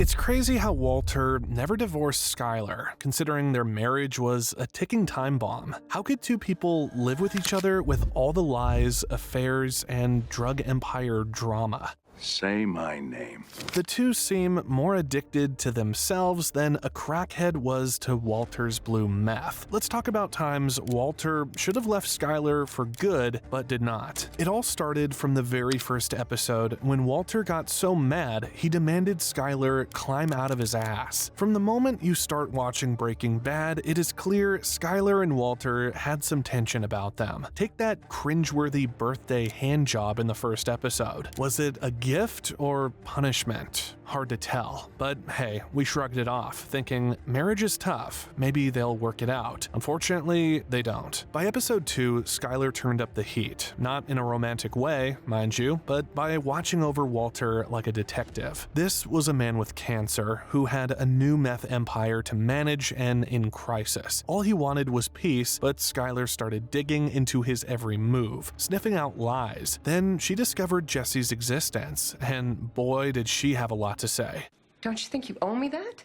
It's crazy how Walter never divorced Skyler, considering their marriage was a ticking time bomb. How could two people live with each other with all the lies, affairs, and drug empire drama? Say my name. The two seem more addicted to themselves than a crackhead was to Walter's blue meth. Let's talk about times Walter should have left Skyler for good, but did not. It all started from the very first episode when Walter got so mad he demanded Skyler climb out of his ass. From the moment you start watching Breaking Bad, it is clear Skyler and Walter had some tension about them. Take that cringeworthy birthday hand job in the first episode. Was it a gift or punishment? Hard to tell. But hey, we shrugged it off, thinking marriage is tough, maybe they'll work it out. Unfortunately, they don't. By episode 2, Skyler turned up the heat. Not in a romantic way, mind you, but by watching over Walter like a detective. This was a man with cancer who had a new meth empire to manage and in crisis. All he wanted was peace, but Skyler started digging into his every move, sniffing out lies. Then she discovered Jesse's existence, and boy did she have a lot to say. Don't you think you owe me that?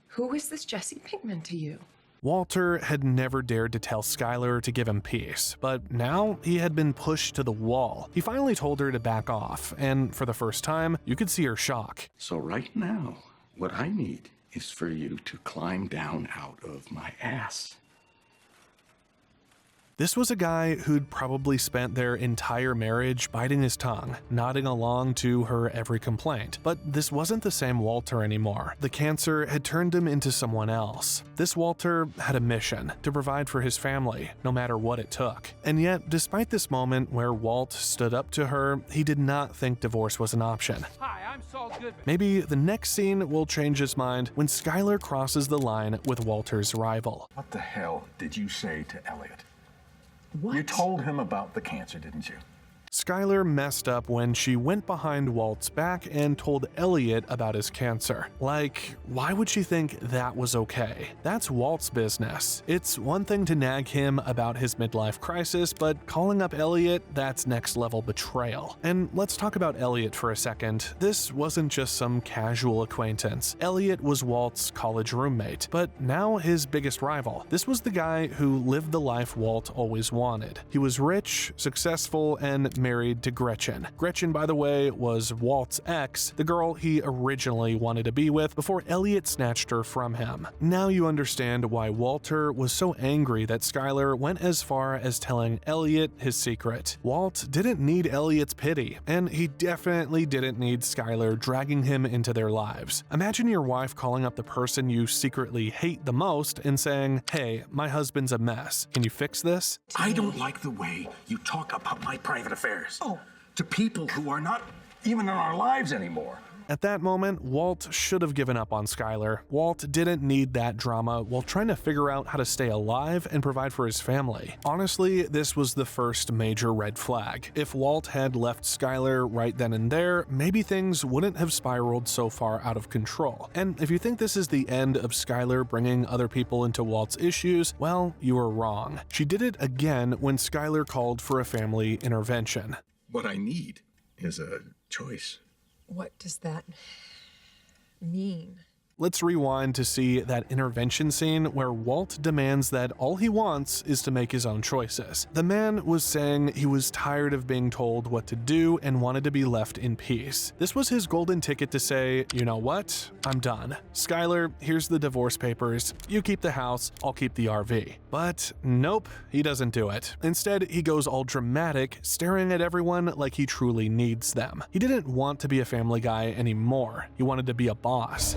Who is this Jesse Pinkman to you? Walter had never dared to tell Skyler to give him peace, but now he had been pushed to the wall. He finally told her to back off, and for the first time, you could see her shock. So right now, what I need is for you to climb down out of my ass. This was a guy who'd probably spent their entire marriage biting his tongue, nodding along to her every complaint. But this wasn't the same Walter anymore. The cancer had turned him into someone else. This Walter had a mission to provide for his family, no matter what it took. And yet, despite this moment where Walt stood up to her, he did not think divorce was an option. Hi, I'm Saul Goodman. Maybe the next scene will change his mind when Skyler crosses the line with Walter's rival. What the hell did you say to Elliot? What? You told him about the cancer, didn't you? Skyler messed up when she went behind Walt's back and told Elliot about his cancer. Like, why would she think that was okay? That's Walt's business. It's one thing to nag him about his midlife crisis, but calling up Elliot, that's next level betrayal. And let's talk about Elliot for a second. This wasn't just some casual acquaintance. Elliot was Walt's college roommate, but now his biggest rival. This was the guy who lived the life Walt always wanted. He was rich, successful, and married to Gretchen. Gretchen, by the way, was Walt's ex, the girl he originally wanted to be with before Elliot snatched her from him. Now you understand why Walter was so angry that Skyler went as far as telling Elliot his secret. Walt didn't need Elliot's pity, and he definitely didn't need Skyler dragging him into their lives. Imagine your wife calling up the person you secretly hate the most and saying, "Hey, my husband's a mess. Can you fix this?" I don't like the way you talk about my private affairs. Oh, to people who are not even in our lives anymore. At that moment, Walt should have given up on Skyler. Walt didn't need that drama while trying to figure out how to stay alive and provide for his family. Honestly, this was the first major red flag. If Walt had left Skyler right then and there, maybe things wouldn't have spiraled so far out of control. And if you think this is the end of Skyler bringing other people into Walt's issues, well, you are wrong. She did it again when Skyler called for a family intervention. What I need is a choice. What does that mean? Let's rewind to see that intervention scene where Walt demands that all he wants is to make his own choices. The man was saying he was tired of being told what to do and wanted to be left in peace. This was his golden ticket to say, you know what? I'm done. Skyler, here's the divorce papers. You keep the house, I'll keep the RV. But nope, he doesn't do it. Instead, he goes all dramatic, staring at everyone like he truly needs them. He didn't want to be a family guy anymore. He wanted to be a boss.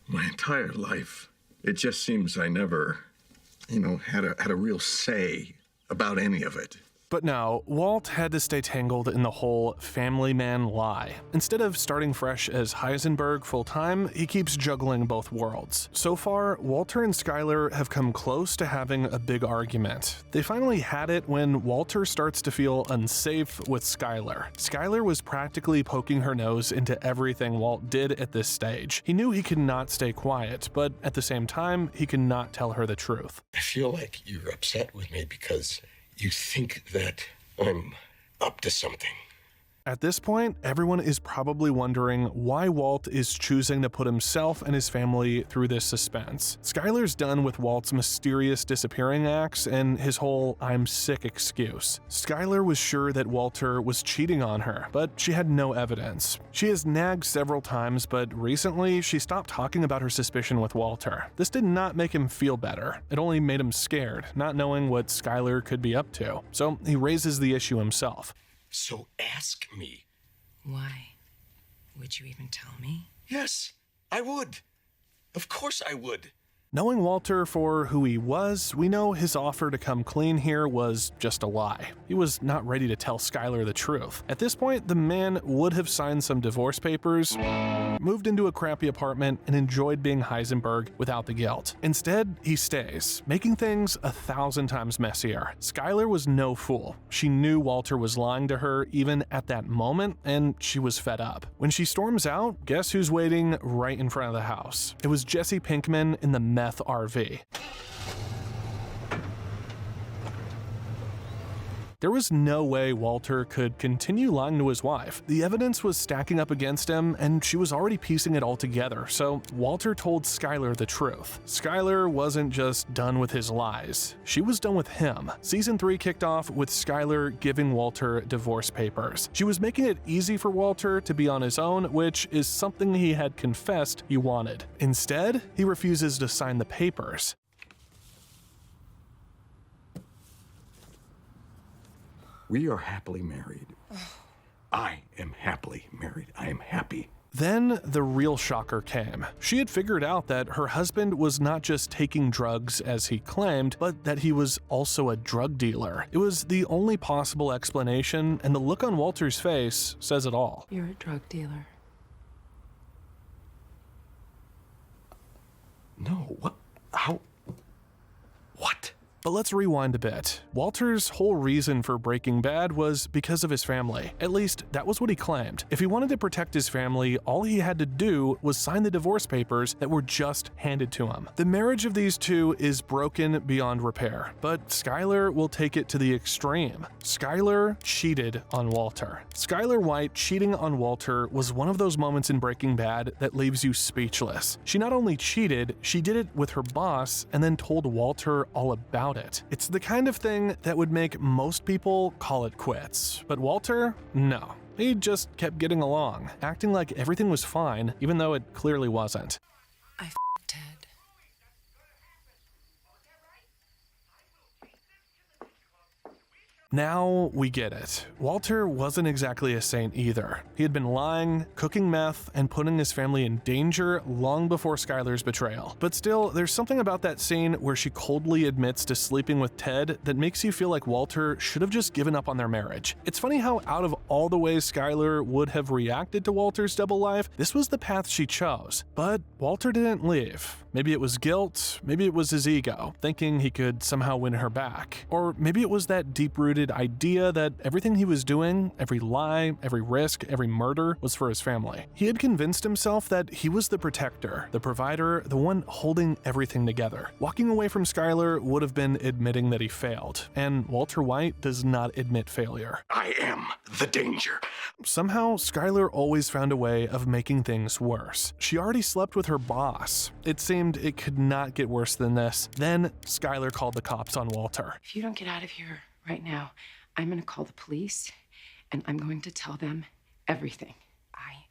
My entire life, it just seems I never, had a real say about any of it. But no, Walt had to stay tangled in the whole family man lie. Instead of starting fresh as Heisenberg full-time, he keeps juggling both worlds. So far, Walter and Skyler have come close to having a big argument. They finally had it when Walter starts to feel unsafe with Skyler. Skyler was practically poking her nose into everything Walt did at this stage. He knew he could not stay quiet, but at the same time, he could not tell her the truth. I feel like you're upset with me because you think that I'm up to something. At this point, everyone is probably wondering why Walt is choosing to put himself and his family through this suspense. Skyler's done with Walt's mysterious disappearing acts and his whole "I'm sick" excuse. Skyler was sure that Walter was cheating on her, but she had no evidence. She has nagged several times, but recently she stopped talking about her suspicion with Walter. This did not make him feel better. It only made him scared, not knowing what Skyler could be up to. So he raises the issue himself. So ask me. Why? Would you even tell me? Yes, I would. Of course I would. Knowing Walter for who he was, we know his offer to come clean here was just a lie. He was not ready to tell Skyler the truth. At this point, the man would have signed some divorce papers, moved into a crappy apartment, and enjoyed being Heisenberg without the guilt. Instead, he stays, making things 1,000 times messier. Skyler was no fool. She knew Walter was lying to her even at that moment, and she was fed up. When she storms out, guess who's waiting right in front of the house? It was Jesse Pinkman in the meth RV. There was no way Walter could continue lying to his wife. The evidence was stacking up against him, and she was already piecing it all together, so Walter told Skyler the truth. Skyler wasn't just done with his lies. She was done with him. Season 3 kicked off with Skyler giving Walter divorce papers. She was making it easy for Walter to be on his own, which is something he had confessed he wanted. Instead, he refuses to sign the papers. We are happily married. I am happily married. I am happy. Then the real shocker came. She had figured out that her husband was not just taking drugs as he claimed, but that he was also a drug dealer. It was the only possible explanation, and the look on Walter's face says it all. You're a drug dealer. No, what? How? What? But let's rewind a bit. Walter's whole reason for Breaking Bad was because of his family. At least, that was what he claimed. If he wanted to protect his family, all he had to do was sign the divorce papers that were just handed to him. The marriage of these two is broken beyond repair, but Skyler will take it to the extreme. Skyler cheated on Walter. Skyler White cheating on Walter was one of those moments in Breaking Bad that leaves you speechless. She not only cheated, she did it with her boss and then told Walter all about it. It's the kind of thing that would make most people call it quits. But Walter, no. He just kept getting along, acting like everything was fine, even though it clearly wasn't. I Ted. Now we get it. Walter wasn't exactly a saint either. He had been lying, cooking meth, and putting his family in danger long before Skyler's betrayal. But still, there's something about that scene where she coldly admits to sleeping with Ted that makes you feel like Walter should have just given up on their marriage. It's funny how out of all the ways Skyler would have reacted to Walter's double life, this was the path she chose. But Walter didn't leave. Maybe it was guilt, maybe it was his ego, thinking he could somehow win her back. Or maybe it was that deep-rooted idea that everything he was doing, every lie, every risk, every murder, was for his family. He had convinced himself that he was the protector, the provider, the one holding everything together. Walking away from Skyler would have been admitting that he failed, and Walter White does not admit failure. I am the danger. Somehow, Skyler always found a way of making things worse. She already slept with her boss. It seemed it could not get worse than this. Then, Skyler called the cops on Walter. If you don't get out of here right now, I'm going to call the police, and I'm going to tell them everything. I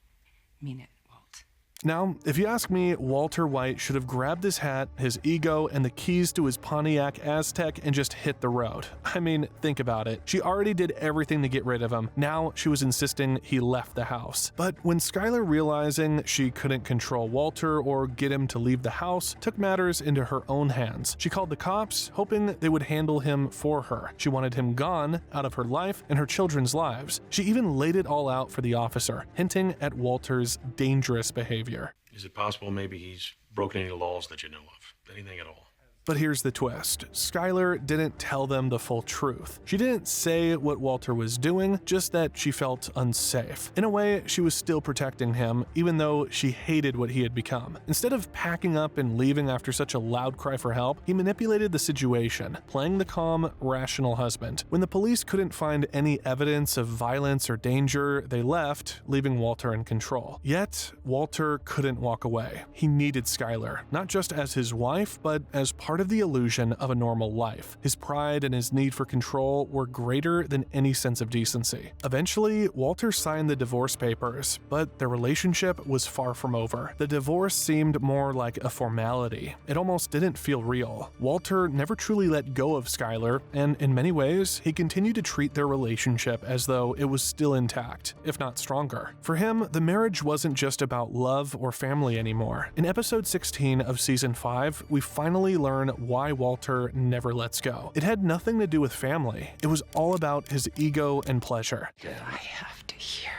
mean it, Walt. Now, if you ask me, Walter White should have grabbed his hat, his ego, and the keys to his Pontiac Aztek and just hit the road. I mean, think about it. She already did everything to get rid of him. Now she was insisting he left the house. But when Skyler, realizing she couldn't control Walter or get him to leave the house, took matters into her own hands. She called the cops, hoping they would handle him for her. She wanted him gone, out of her life and her children's lives. She even laid it all out for the officer, hinting at Walter's dangerous behavior. Is it possible maybe he's broken any laws that you know of? Anything at all? But here's the twist. Skyler didn't tell them the full truth. She didn't say what Walter was doing, just that she felt unsafe. In a way, she was still protecting him, even though she hated what he had become. Instead of packing up and leaving after such a loud cry for help, he manipulated the situation, playing the calm, rational husband. When the police couldn't find any evidence of violence or danger, they left, leaving Walter in control. Yet, Walter couldn't walk away. He needed Skyler, not just as his wife, but as part of the illusion of a normal life. His pride and his need for control were greater than any sense of decency. Eventually, Walter signed the divorce papers, but their relationship was far from over. The divorce seemed more like a formality. It almost didn't feel real. Walter never truly let go of Skyler, and in many ways, he continued to treat their relationship as though it was still intact, if not stronger. For him, the marriage wasn't just about love or family anymore. In episode 16 of season 5, we finally learn why Walter never lets go. It had nothing to do with family. It was all about his ego and pleasure. If I have to hear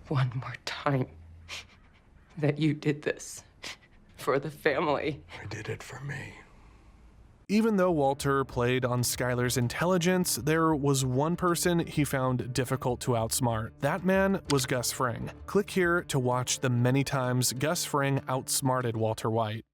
one more time that you did this for the family. I did it for me. Even though Walter played on Skyler's intelligence, there was one person he found difficult to outsmart. That man was Gus Fring. Click here to watch the many times Gus Fring outsmarted Walter White.